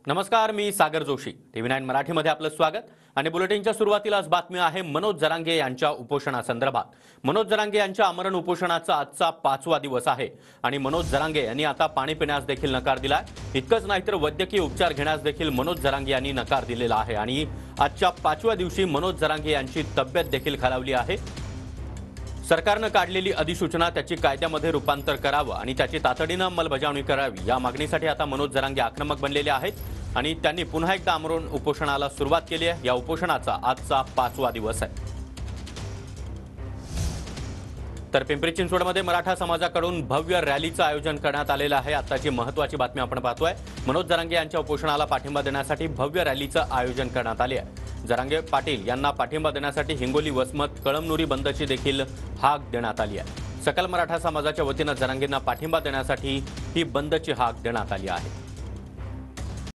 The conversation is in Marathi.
नमस्कार, मी सागर जोशी. TV9 मराठीमध्ये आपलं स्वागत. आणि बुलेटिनच्या सुरुवातीलाच बातमी आहे मनोज जरांगे यांच्या उपोषणासंदर्भात. मनोज जरांगे यांच्या आमरण उपोषणाचा आजचा 5वा दिवस आहे आणि मनोज जरांगे यांनी आता पाणी पिण्यास देखील नकार दिलाय. इतकंच नाही तर वैद्यकीय उपचार घेण्यास देखील मनोज जरांगे यांनी नकार दिलेला आहे आणि आजच्या 5व्या दिवशी मनोज जरांगे यांची तब्येत देखील खालावली आहे. सरकारने काढलेली अधिसूचना त्याची कायद्यामध्ये रूपांतर करावं आणि त्याची तातडीने अंमलबजावणी करावी या मागणीसाठी आता मनोज जरांगे आक्रमक बनलेले आहेत आणि त्यांनी पुन्हा एकदा आमरण उपोषणाला सुरुवात केली आहे. या उपोषणाचा आजचा 5वा दिवस आहे. तर पिंपरी चिंचवडमध्ये मराठा समाजाकडून भव्य रॅलीचं आयोजन करण्यात आलेलं आहे. आताची महत्त्वाची बातमी आपण पाहतोय. मनोज जरांगे यांच्या उपोषणाला पाठिंबा देण्यासाठी भव्य रॅलीचं आयोजन करण्यात आले आहे. जरांगे पाटील यांना पाठिंबा देण्यासाठी हिंगोली, वसमत, कळमनुरी बंदची देखील हाक देण्यात आली आहे. सकल मराठा समाजाच्या वतीनं जरांगेंना पाठिंबा देण्यासाठी ही बंदची हाक देण्यात आली आहे.